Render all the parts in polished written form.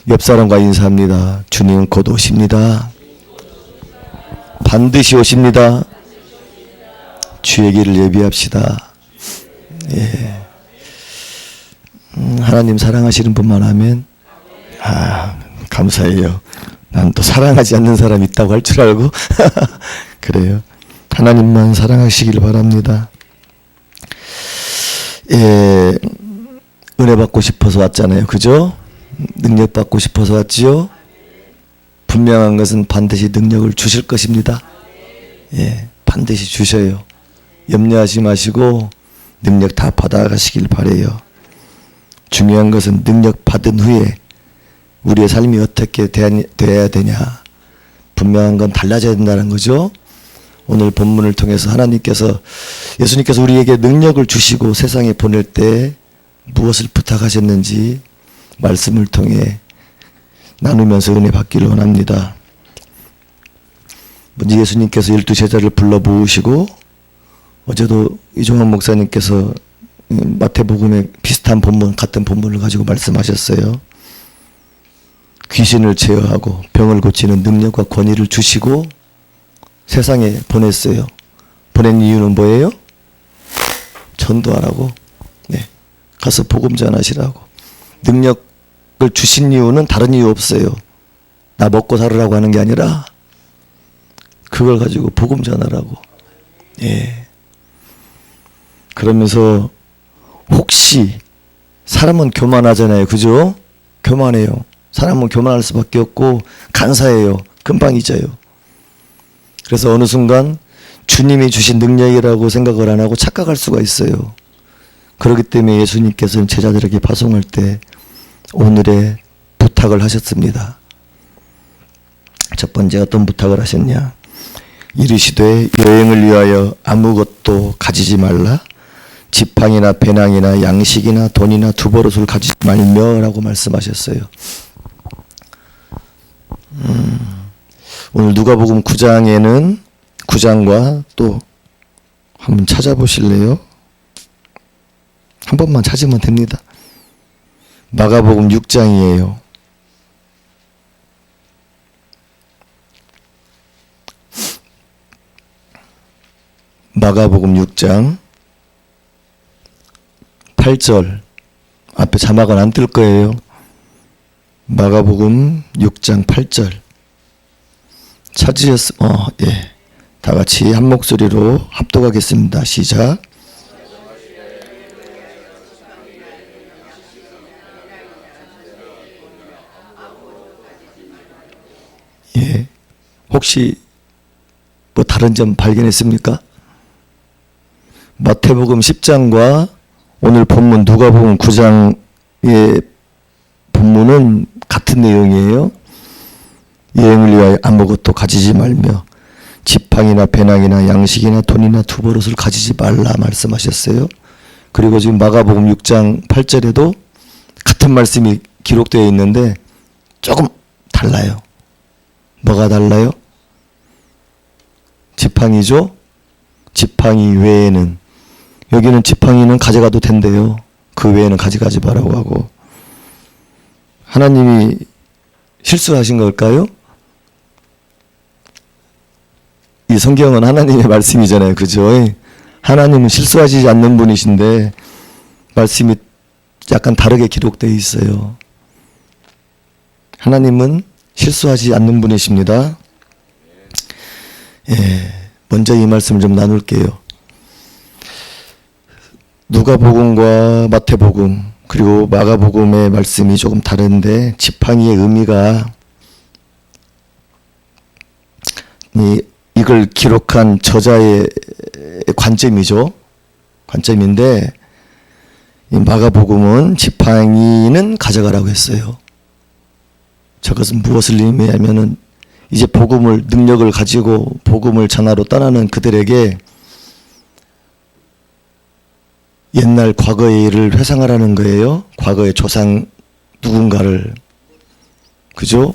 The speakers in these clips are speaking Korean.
옆 사람과 인사합니다. 주님은 곧 오십니다. 반드시 오십니다. 주의 길을 예비합시다. 예. 하나님 사랑하시는 분만 하면 감사해요. 난 또 사랑하지 않는 사람이 있다고 할 줄 알고 그래요. 하나님만 사랑하시길 바랍니다. 예, 은혜 받고 싶어서 왔잖아요. 그죠? 능력 받고 싶어서 왔지요. 분명한 것은 반드시 능력을 주실 것입니다. 예, 반드시 주셔요. 염려하지 마시고 능력 다 받아가시길 바래요. 중요한 것은 능력 받은 후에 우리의 삶이 어떻게 돼야 되냐. 분명한 건 달라져야 된다는 거죠. 오늘 본문을 통해서 예수님께서 우리에게 능력을 주시고 세상에 보낼 때 무엇을 부탁하셨는지 말씀을 통해 나누면서 은혜 받기를 원합니다. 먼저 예수님께서 12제자를 불러 모으시고 어제도 이종환 목사님께서 마태복음에 비슷한 본문, 같은 본문을 가지고 말씀하셨어요. 귀신을 제어하고 병을 고치는 능력과 권위를 주시고 세상에 보냈어요. 보낸 이유는 뭐예요? 전도하라고. 네. 가서 복음 전하시라고. 능력을 주신 이유는 다른 이유 없어요. 나 먹고 살으라고 하는 게 아니라 그걸 가지고 복음 전하라고. 예. 그러면서 혹시 사람은 교만하잖아요. 그죠? 교만해요. 사람은 교만할 수밖에 없고 간사해요. 금방 잊어요. 그래서 어느 순간 주님이 주신 능력이라고 생각을 안 하고 착각할 수가 있어요. 그렇기 때문에 예수님께서는 제자들에게 파송할 때 오늘의 부탁을 하셨습니다. 첫 번째 어떤 부탁을 하셨냐? 이르시되 여행을 위하여 아무것도 가지지 말라. 지팡이나 배낭이나 양식이나 돈이나 두 버릇을 가지지 말며라고 말씀하셨어요. 오늘 누가복음 9장에는 9장과 또 한번 찾아보실래요? 한 번만 찾으면 됩니다. 마가복음 6장이에요. 마가복음 6장 8절 앞에 자막은 안 뜰 거예요. 마가복음 6장 8절 예. 다 같이 한 목소리로 합독하겠습니다. 시작. 예. 혹시 뭐 다른 점 발견했습니까? 마태복음 10장과 오늘 본문 누가복음 9장의 본문은 같은 내용이에요. 여행을 위하여 아무것도 가지지 말며 지팡이나 배낭이나 양식이나 돈이나 두 버릇을 가지지 말라 말씀하셨어요. 그리고 지금 마가복음 6장 8절에도 같은 말씀이 기록되어 있는데 조금 달라요. 뭐가 달라요? 지팡이죠? 지팡이 외에는, 여기는 지팡이는 가져가도 된대요. 그 외에는 가져가지 말라고 하고. 하나님이 실수하신 걸까요? 이 성경은 하나님의 말씀이잖아요. 그죠? 하나님은 실수하지 않는 분이신데 말씀이 약간 다르게 기록되어 있어요. 하나님은 실수하지 않는 분이십니다. 예, 먼저 이 말씀을 좀 나눌게요. 누가복음과 마태복음 그리고 마가복음의 말씀이 조금 다른데 지팡이의 의미가 이걸 기록한 저자의 관점이죠. 관점인데 이 마가복음은 지팡이는 가져가라고 했어요. 저것은 무엇을 의미하면은 이제 능력을 가지고 복음을 전하러 떠나는 그들에게 옛날 과거의 일을 회상하라는 거예요. 과거의 조상 누군가를. 그죠?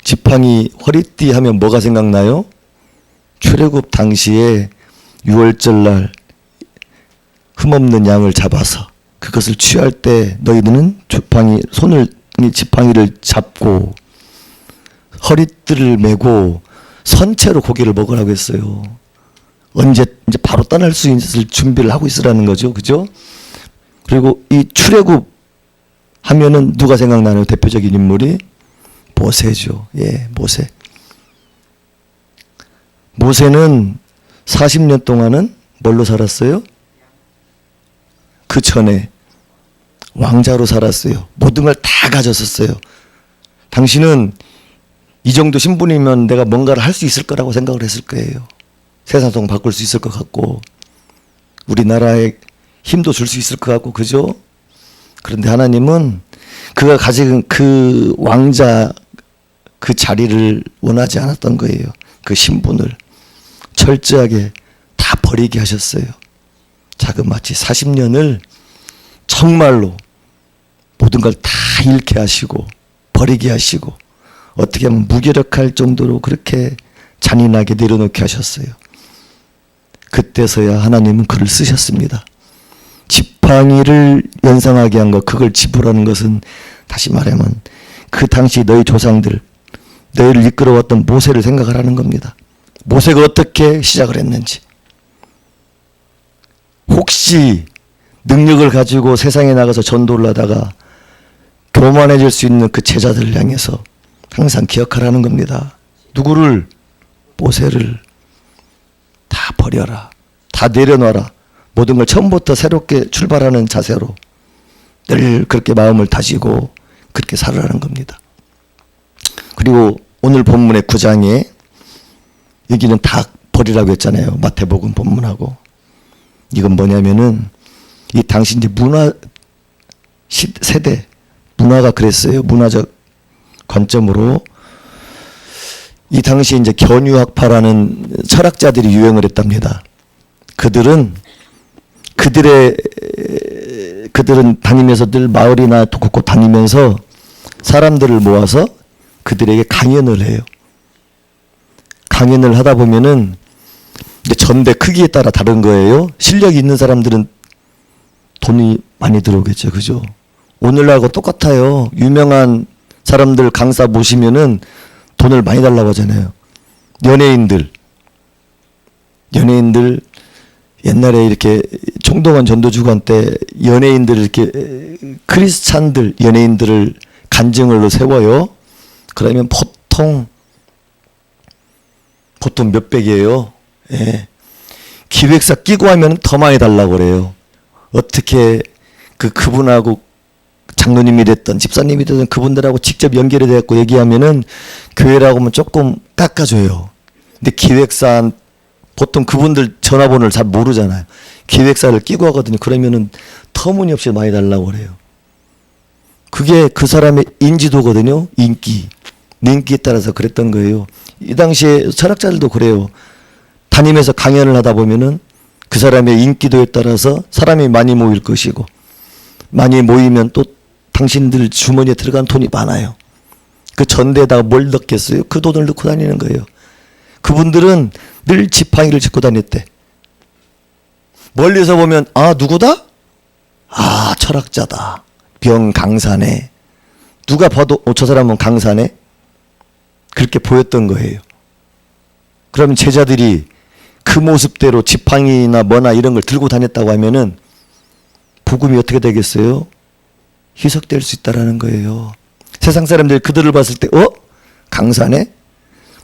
지팡이 허리띠 하면 뭐가 생각나요? 출애굽 당시에 6월절 날 흠없는 양을 잡아서 그것을 취할 때 너희들은 지팡이 손을 지팡이를 잡고 허리띠를 메고 선체로 고기를 먹으라고 했어요. 언제 이제 바로 떠날 수 있을 준비를 하고 있으라는 거죠. 그죠? 그리고 이 출애굽 하면은 누가 생각나요? 대표적인 인물이 모세죠. 예, 모세. 모세는 40년 동안은 뭘로 살았어요? 그 전에 왕자로 살았어요. 모든 걸 다 가졌었어요. 당신은 이 정도 신분이면 내가 뭔가를 할 수 있을 거라고 생각을 했을 거예요. 세상 동 바꿀 수 있을 것 같고 우리나라에 힘도 줄 수 있을 것 같고 그죠? 그런데 하나님은 그가 가진 그 왕자 그 자리를 원하지 않았던 거예요. 그 신분을 철저하게 다 버리게 하셨어요. 자그마치 40년을 정말로 모든 걸 다 잃게 하시고 버리게 하시고 어떻게 하면 무기력할 정도로 그렇게 잔인하게 내려놓게 하셨어요. 그때서야 하나님은 그를 쓰셨습니다. 지팡이를 연상하게 한 것, 그걸 지불하는 것은 다시 말하면 그 당시 너희 조상들, 너희를 이끌어왔던 모세를 생각하라는 겁니다. 모세가 어떻게 시작을 했는지. 혹시 능력을 가지고 세상에 나가서 전도를 하다가 교만해질 수 있는 그 제자들을 향해서 항상 기억하라는 겁니다. 누구를? 모세를. 다 버려라. 다 내려놔라. 모든 걸 처음부터 새롭게 출발하는 자세로 늘 그렇게 마음을 다지고 그렇게 살아라는 겁니다. 그리고 오늘 본문의 9장에 여기는 다 버리라고 했잖아요. 마태복음 본문하고. 이건 뭐냐면은 이 당시 문화 세대, 문화가 그랬어요. 문화적 관점으로 이 당시 이제 견유학파라는 철학자들이 유행을 했답니다. 그들은 다니면서 늘 마을이나 곳곳 다니면서 사람들을 모아서 그들에게 강연을 해요. 강연을 하다 보면은 이제 전대 크기에 따라 다른 거예요. 실력이 있는 사람들은 돈이 많이 들어오겠죠. 그죠? 오늘하고 똑같아요. 유명한 사람들 강사 모시면은 돈을 많이 달라고 하잖아요. 연예인들 옛날에 이렇게 총동원 전도주간 때 연예인들 이렇게 크리스찬들 연예인들을 간증으로 세워요. 그러면 보통 몇백이에요. 예. 기획사 끼고 하면 더 많이 달라고 그래요. 어떻게 그분하고 장로님이 됐든 집사님이 됐든 그분들하고 직접 연결이 됐고 얘기하면은 교회라고 하면 조금 깎아줘요. 근데 기획사 보통 그분들 전화번호를 잘 모르잖아요. 기획사를 끼고 하거든요. 그러면은 터무니없이 많이 달라고 그래요. 그게 그 사람의 인지도거든요. 인기에 따라서 그랬던 거예요. 이 당시에 철학자들도 그래요. 다니면서 강연을 하다 보면은 그 사람의 인기도에 따라서 사람이 많이 모일 것이고 많이 모이면 또 당신들 주머니에 들어간 돈이 많아요. 그 전대에다가 뭘 넣겠어요? 그 돈을 넣고 다니는 거예요. 그분들은 늘 지팡이를 짚고 다녔대. 멀리서 보면 누구다? 철학자다. 병강사네. 누가 봐도 저 사람은 강사네. 그렇게 보였던 거예요. 그러면 제자들이 그 모습대로 지팡이나 뭐나 이런 걸 들고 다녔다고 하면은 복음이 어떻게 되겠어요? 희석될 수 있다라는 거예요. 세상 사람들이 그들을 봤을 때 강사네?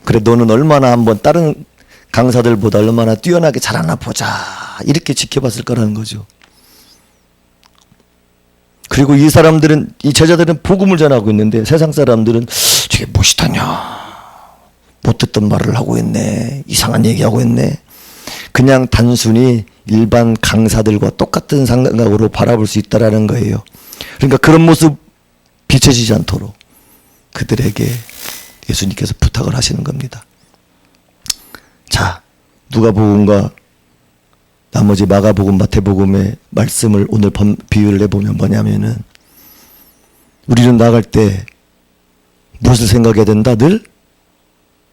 그래 너는 얼마나 한번 다른 강사들보다 얼마나 뛰어나게 잘하나 보자. 이렇게 지켜봤을 거라는 거죠. 그리고 이 제자들은 복음을 전하고 있는데 세상 사람들은 저게 무엇이다냐. 못 듣던 말을 하고 있네. 이상한 얘기하고 있네. 그냥 단순히 일반 강사들과 똑같은 생각으로 바라볼 수 있다라는 거예요. 그러니까 그런 모습 비춰지지 않도록 그들에게 예수님께서 부탁을 하시는 겁니다. 자, 누가복음과 나머지 마가복음, 마태복음의 말씀을 오늘 비유를 해보면 뭐냐면은 우리는 나갈 때 무엇을 생각해야 된다? 늘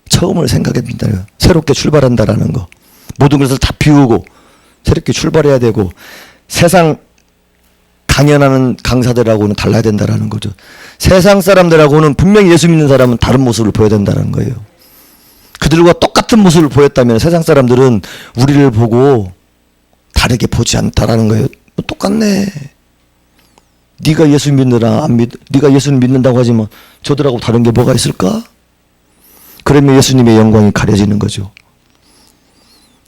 처음을 생각해야 된다. 새롭게 출발한다라는 거. 모든 것을 다 비우고 새롭게 출발해야 되고 세상 강연하는 강사들하고는 달라야 된다라는 거죠. 세상 사람들하고는 분명히 예수 믿는 사람은 다른 모습을 보여야 된다는 거예요. 그들과 똑같은 모습을 보였다면 세상 사람들은 우리를 보고 다르게 보지 않다라는 거예요. 똑같네. 네가 예수 믿느라 안 믿, 네가 예수를 믿는다고 하지만 저들하고 다른 게 뭐가 있을까? 그러면 예수님의 영광이 가려지는 거죠.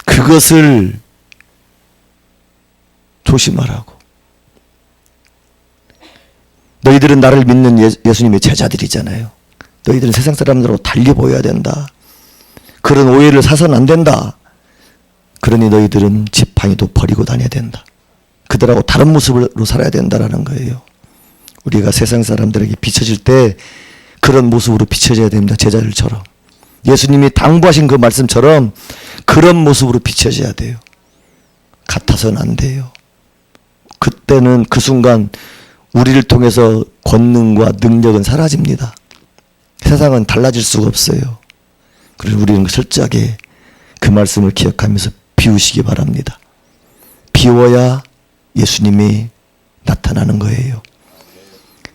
그것을 조심하라고. 너희들은 나를 믿는 예수님의 제자들이잖아요. 너희들은 세상 사람들하고 달리 보여야 된다. 그런 오해를 사서는 안 된다. 그러니 너희들은 지팡이도 버리고 다녀야 된다. 그들하고 다른 모습으로 살아야 된다라는 거예요. 우리가 세상 사람들에게 비춰질 때 그런 모습으로 비춰져야 됩니다. 제자들처럼. 예수님이 당부하신 그 말씀처럼 그런 모습으로 비춰져야 돼요. 같아서는 안 돼요. 그때는 그 순간 우리를 통해서 권능과 능력은 사라집니다. 세상은 달라질 수가 없어요. 그래서 우리는 철저하게 그 말씀을 기억하면서 비우시기 바랍니다. 비워야 예수님이 나타나는 거예요.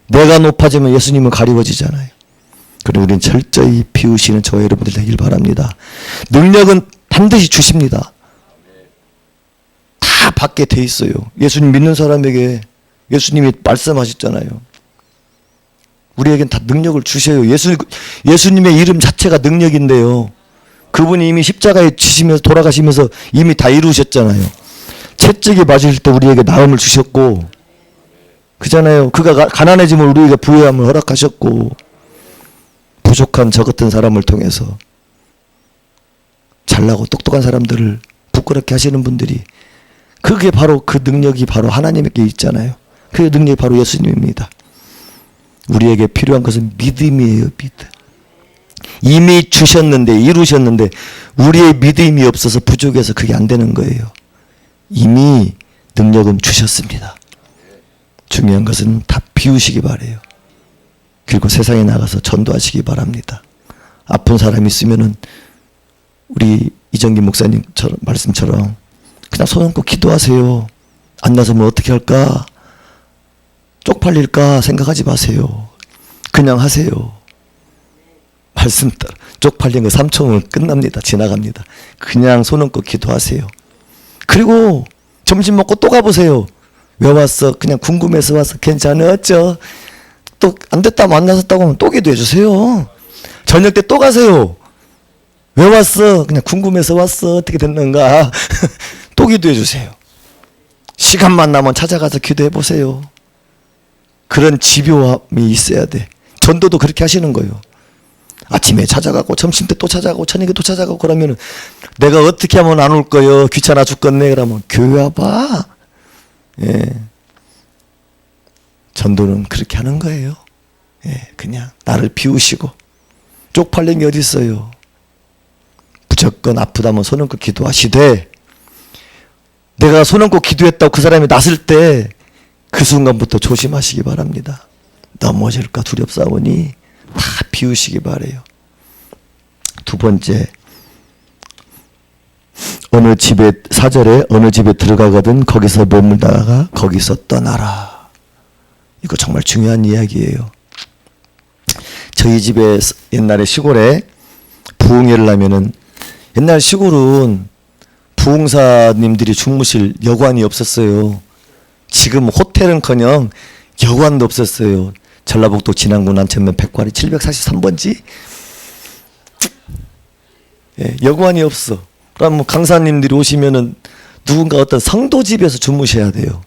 내가 높아지면 예수님은 가리워지잖아요. 그래서 우리는 철저히 비우시는 저와 여러분들 되길 바랍니다. 능력은 반드시 주십니다. 다 받게 돼 있어요. 예수님 믿는 사람에게 예수님이 말씀하셨잖아요. 우리에겐 다 능력을 주셔요. 예수님의 이름 자체가 능력인데요. 그분이 이미 십자가에 지시면서 돌아가시면서 이미 다 이루셨잖아요. 채찍이 맞으실 때 우리에게 나음을 주셨고, 그잖아요. 그가 가난해지면 우리에게 부유함을 허락하셨고, 부족한 저 같은 사람을 통해서 잘나고 똑똑한 사람들을 부끄럽게 하시는 분들이, 그게 바로 그 능력이 바로 하나님에게 있잖아요. 그 능력이 바로 예수님입니다. 우리에게 필요한 것은 믿음이에요. 믿음. 이미 주셨는데, 이루셨는데 우리의 믿음이 없어서 부족해서 그게 안 되는 거예요. 이미 능력은 주셨습니다. 중요한 것은 다 비우시기 바래요. 그리고 세상에 나가서 전도하시기 바랍니다. 아픈 사람이 있으면은 우리 이정기 목사님 말씀처럼 그냥 손 얹고 기도하세요. 안 나서면 어떻게 할까? 쪽팔릴까 생각하지 마세요. 그냥 하세요. 말씀 따라. 쪽팔린 거 3초면 끝납니다. 지나갑니다. 그냥 손 얹고 기도하세요. 그리고 점심 먹고 또 가보세요. 왜 왔어? 그냥 궁금해서 왔어. 괜찮았죠? 또 안 됐다면 안 나섰다고 하면 또 기도해 주세요. 저녁 때 또 가세요. 왜 왔어? 그냥 궁금해서 왔어. 어떻게 됐는가? 또 기도해 주세요. 시간만 나면 찾아가서 기도해 보세요. 그런 집요함이 있어야 돼. 전도도 그렇게 하시는 거예요. 아침에 찾아가고 점심 때 또 찾아가고 저녁에 또 찾아가고 그러면 내가 어떻게 하면 안 올 거요? 귀찮아 죽겠네. 그러면 교회 와봐. 예. 전도는 그렇게 하는 거예요. 예. 그냥 나를 비우시고. 쪽팔린 게 어디 있어요? 무조건 아프다면 손 얹고 기도하시되, 내가 손 얹고 기도했다고 그 사람이 낫을 때 그 순간부터 조심하시기 바랍니다. 넘어질까 두렵사오니 다 비우시기 바래요. 두 번째, 어느 집에, 4절에 어느 집에 들어가거든 거기서 머물다가 거기서 떠나라. 이거 정말 중요한 이야기예요. 저희 집에 옛날에 시골에 부흥회를 하면은, 옛날 시골은 부흥사님들이 주무실 여관이 없었어요. 지금 호텔은커녕 여관도 없었어요. 전라북도 진안군 남천면 백과리 743번지 예, 여관이 없어. 그럼 뭐 강사님들이 오시면은 누군가 어떤 성도 집에서 주무셔야 돼요.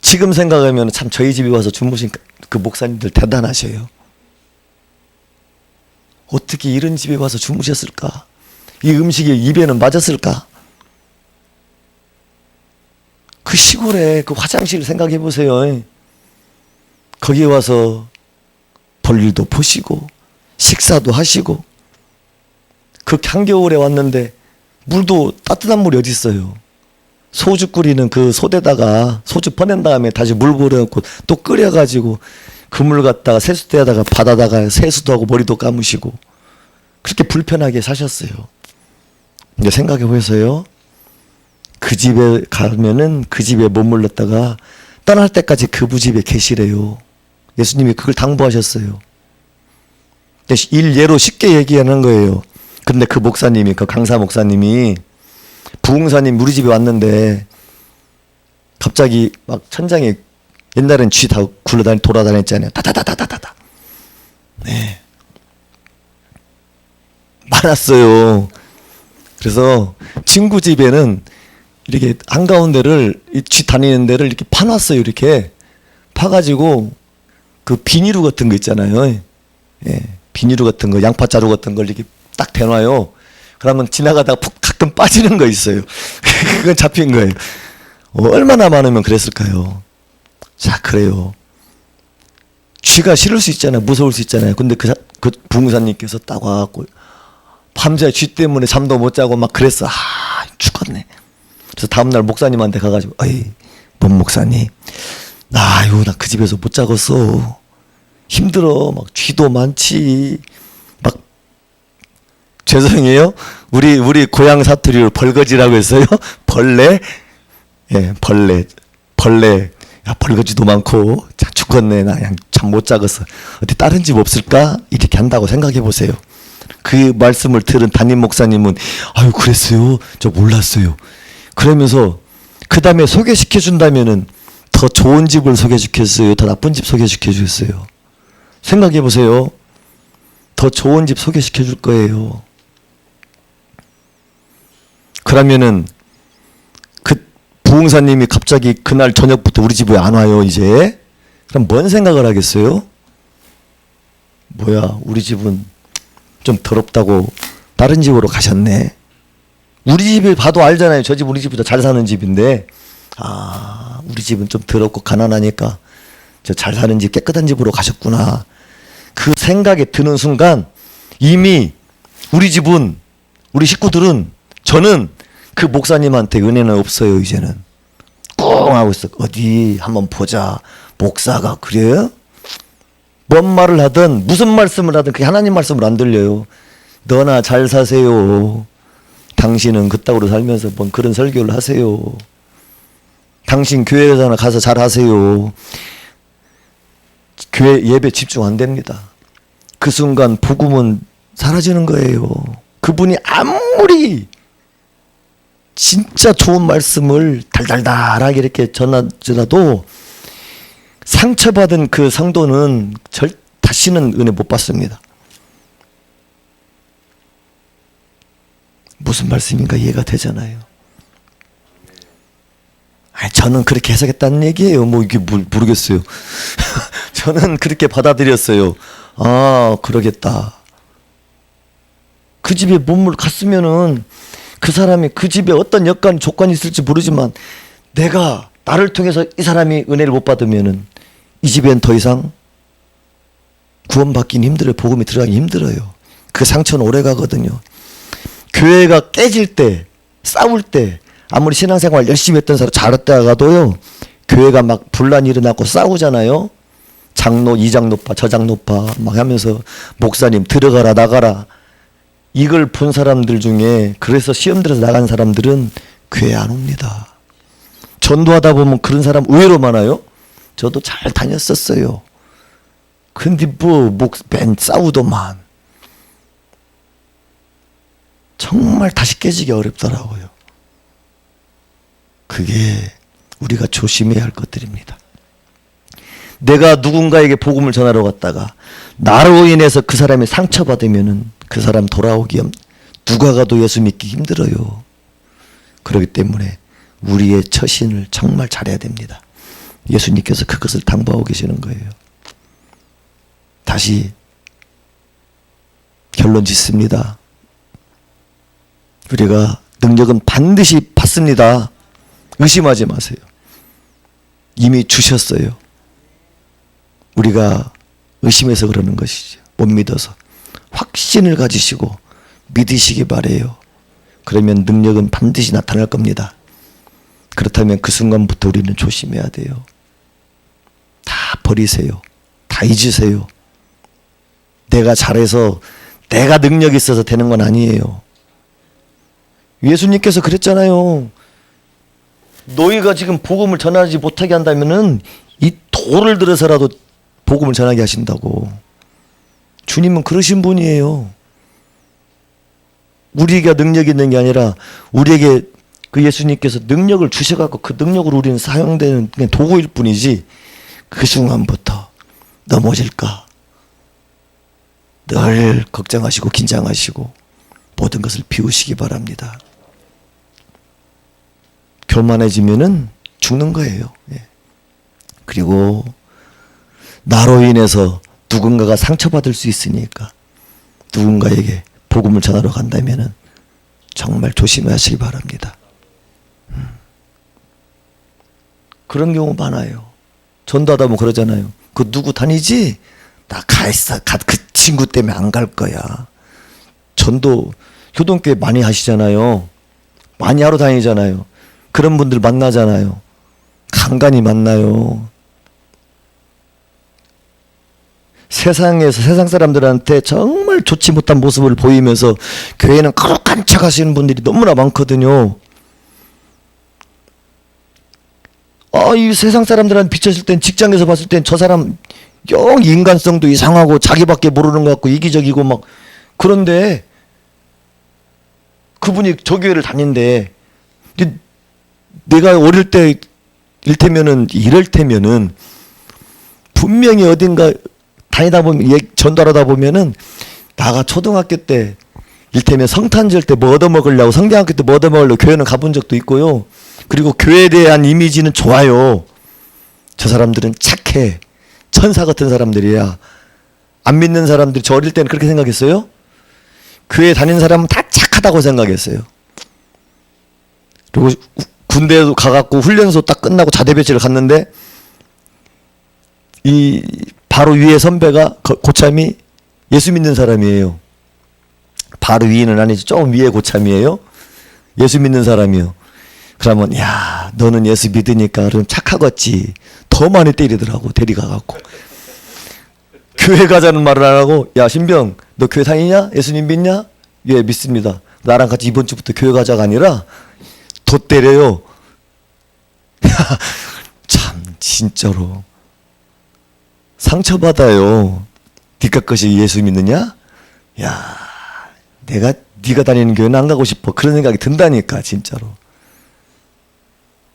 지금 생각하면 참 저희 집에 와서 주무신 그 목사님들 대단하셔요. 어떻게 이런 집에 와서 주무셨을까? 이 음식이 입에는 맞았을까? 그 시골에 그 화장실 생각해 보세요. 거기에 와서 볼일도 보시고 식사도 하시고, 그 한겨울에 왔는데 물도 따뜻한 물이 어디 있어요? 소주 끓이는 그 솥에다가 소주 퍼낸 다음에 다시 물 부어놓고 또 끓여가지고 그 물 갖다가 세수대에다가 받아다가 세수도 하고 머리도 감으시고 그렇게 불편하게 사셨어요. 이제 생각해 보세요. 그 집에 가면은 그 집에 머물렀다가 떠날 때까지 그 집에 계시래요. 예수님이 그걸 당부하셨어요. 일예로 쉽게 얘기하는 거예요. 그런데 그 목사님이, 그 강사 목사님이 부흥사님 우리 집에 왔는데 갑자기 막 천장에 옛날엔 쥐 다 돌아다녔잖아요. 다다다다다다. 네. 많았어요. 그래서 친구 집에는 이렇게 한가운데를 쥐 다니는 데를 이렇게 파놨어요. 이렇게 파가지고 그 비닐루 같은 거 있잖아요. 예. 비닐루 같은 거, 양파자루 같은 걸 이렇게 딱 대놔요. 그러면 지나가다가 푹 가끔 빠지는 거 있어요. 그건 잡힌 거예요. 얼마나 많으면 그랬을까요? 자, 그래요. 쥐가 싫을 수 있잖아요. 무서울 수 있잖아요. 근데 그 부흥사님께서 딱 와갖고 밤새 쥐 때문에 잠도 못 자고 막 그랬어. 죽었네. 그래서 다음날 목사님한테 가가지고, 뭔 목사님, 나 그 집에서 못 자겠어. 힘들어. 막 쥐도 많지. 막 죄송해요. 우리 고향 사투리로 벌거지라고 했어요. 벌레. 예, 벌레. 야, 벌거지도 많고. 자, 죽었네. 나 그냥 잠 못 자겠어. 어디 다른 집 없을까? 이렇게 한다고 생각해 보세요. 그 말씀을 들은 담임 목사님은 그랬어요. 저 몰랐어요. 그러면서 그 다음에 소개시켜 준다면은 더 좋은 집을 소개시켰어요? 더 나쁜 집 소개시켜 주셨어요? 생각해 보세요. 더 좋은 집 소개시켜 줄 거예요. 그러면은 그 부흥사님이 갑자기 그날 저녁부터 우리 집에 안 와요, 이제. 그럼 뭔 생각을 하겠어요? 뭐야, 우리 집은 좀 더럽다고 다른 집으로 가셨네. 우리 집을 봐도 알잖아요. 저 집 우리 집보다 잘 사는 집인데, 우리 집은 좀 더럽고 가난하니까 저 잘 사는 집, 깨끗한 집으로 가셨구나. 그 생각이 드는 순간 이미 우리 집은, 우리 식구들은, 저는 그 목사님한테 은혜는 없어요. 이제는 꽁 하고 있어. 어디 한번 보자. 목사가 그래요? 뭔 말을 하든 무슨 말씀을 하든 그게 하나님 말씀을 안 들려요. 너나 잘 사세요. 당신은 그따구로 살면서 뭔 그런 설교를 하세요. 당신 교회에서나 가서 잘 하세요. 교회 예배 집중 안 됩니다. 그 순간 복음은 사라지는 거예요. 그분이 아무리 진짜 좋은 말씀을 달달달하게 이렇게 전하더라도 상처받은 그 성도는 다시는 은혜 못 받습니다. 무슨 말씀인가 이해가 되잖아요. 저는 그렇게 해석했다는 얘기예요. 이게 모르겠어요. 저는 그렇게 받아들였어요. 그러겠다. 그 집에 몸을 갔으면은 그 사람이 그 집에 어떤 여건 조건이 있을지 모르지만 나를 통해서 이 사람이 은혜를 못 받으면은 이 집엔 더 이상 구원받기는 힘들어요. 복음이 들어가기 힘들어요. 그 상처는 오래 가거든요. 교회가 깨질 때, 싸울 때, 아무리 신앙생활 열심히 했던 사람 잘했다가도요, 교회가 막 분란이 일어나고 싸우잖아요. 장로, 이장로파, 저장로파 막 하면서 목사님 들어가라 나가라. 이걸 본 사람들 중에, 그래서 시험 들어서 나간 사람들은 교회 안 옵니다. 전도하다 보면 그런 사람 의외로 많아요. 저도 잘 다녔었어요. 근데 맨 싸우더만. 정말 다시 깨지기 어렵더라고요. 그게 우리가 조심해야 할 것들입니다. 내가 누군가에게 복음을 전하러 갔다가 나로 인해서 그 사람이 상처받으면은 그 사람 돌아오기 누가 가도 예수 믿기 힘들어요. 그렇기 때문에 우리의 처신을 정말 잘해야 됩니다. 예수님께서 그것을 당부하고 계시는 거예요. 다시 결론 짓습니다. 우리가 능력은 반드시 받습니다. 의심하지 마세요. 이미 주셨어요. 우리가 의심해서 그러는 것이죠. 못 믿어서. 확신을 가지시고 믿으시기 바래요. 그러면 능력은 반드시 나타날 겁니다. 그렇다면 그 순간부터 우리는 조심해야 돼요. 다 버리세요. 다 잊으세요. 내가 잘해서 내가 능력이 있어서 되는 건 아니에요. 예수님께서 그랬잖아요. 너희가 지금 복음을 전하지 못하게 한다면은 이 돌을 들어서라도 복음을 전하게 하신다고. 주님은 그러신 분이에요. 우리가 능력이 있는 게 아니라 우리에게 그 예수님께서 능력을 주셔갖고 그 능력으로 우리는 사용되는 그냥 도구일 뿐이지, 그 순간부터 넘어질까 늘 걱정하시고 긴장하시고 모든 것을 비우시기 바랍니다. 교만해지면은 죽는 거예요. 예. 그리고 나로 인해서 누군가가 상처받을 수 있으니까 누군가에게 복음을 전하러 간다면은 정말 조심하시기 바랍니다. 그런 경우 많아요. 전도하다 보면 그러잖아요. 그 누구 다니지? 나 가있어. 그 친구 때문에 안 갈 거야. 전도 효동교회 많이 하시잖아요. 많이 하러 다니잖아요. 그런 분들 만나잖아요. 간간히 만나요. 세상에서 세상 사람들한테 정말 좋지 못한 모습을 보이면서 교회는 거룩한 척 하시는 분들이 너무나 많거든요. 이 세상 사람들한테 비쳤을 땐, 직장에서 봤을 땐 저 사람 영 인간성도 이상하고 자기밖에 모르는 것 같고 이기적이고 막, 그런데 그분이 저 교회를 다닌대. 내가 어릴 때 이럴 테면은 분명히 어딘가 다니다 보면, 전도하다 보면은 나가 초등학교 때 일테면 성탄절 때 뭐 얻어먹으려고, 성대학교 때 뭐 얻어먹으려고 교회는 가본 적도 있고요. 그리고 교회에 대한 이미지는 좋아요. 저 사람들은 착해. 천사 같은 사람들이야. 안 믿는 사람들이, 저 어릴 때는 그렇게 생각했어요. 교회 다니는 사람은 다 착하다고 생각했어요. 그리고 군대에도 가갖고 훈련소 딱 끝나고 자대배치를 갔는데 이 바로 위에 선배가 고참이 예수 믿는 사람이에요. 바로 위는 아니지, 조금 위에 고참이에요. 예수 믿는 사람이요. 그러면 야, 너는 예수 믿으니까 그럼 착하겠지. 더 많이 때리더라고. 데리가갖고 교회 가자는 말을 안 하고, 야 신병 너 교회 다니냐? 예수님 믿냐? 예 믿습니다. 나랑 같이 이번 주부터 교회 가자가 아니라 더 때려요. 참 진짜로 상처받아요. 니가 것이 예수 믿느냐? 야, 네가 다니는 교회는 안 가고 싶어. 그런 생각이 든다니까 진짜로.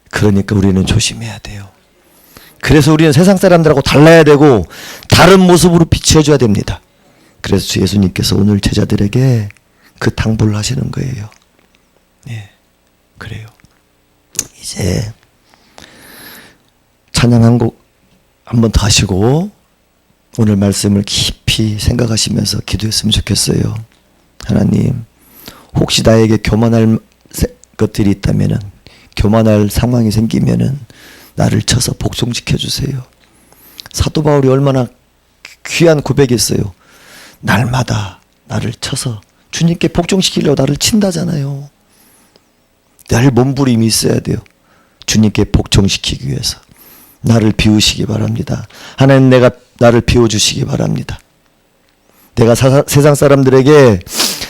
그러니까 우리는 조심해야 돼요. 그래서 우리는 세상 사람들하고 달라야 되고 다른 모습으로 비춰줘야 됩니다. 그래서 주 예수님께서 오늘 제자들에게 그 당부를 하시는 거예요. 예, 그래요. 이제 찬양 한 곡 한 번 더 하시고 오늘 말씀을 깊이 생각하시면서 기도했으면 좋겠어요. 하나님, 혹시 나에게 교만할 것들이 있다면은, 교만할 상황이 생기면은 나를 쳐서 복종시켜 주세요. 사도 바울이 얼마나 귀한 고백이 있어요. 날마다 나를 쳐서 주님께 복종시키려고 나를 친다잖아요. 늘 몸부림이 있어야 돼요. 주님께 복종시키기 위해서 나를 비우시기 바랍니다. 하나님, 나를 비워주시기 바랍니다. 내가 세상 사람들에게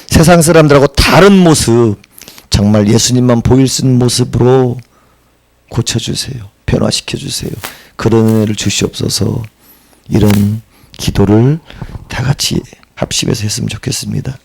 세상 사람들하고 다른 모습, 정말 예수님만 보일 수 있는 모습으로 고쳐주세요. 변화시켜주세요. 그런 은혜를 주시옵소서. 이런 기도를 다 같이 합심해서 했으면 좋겠습니다.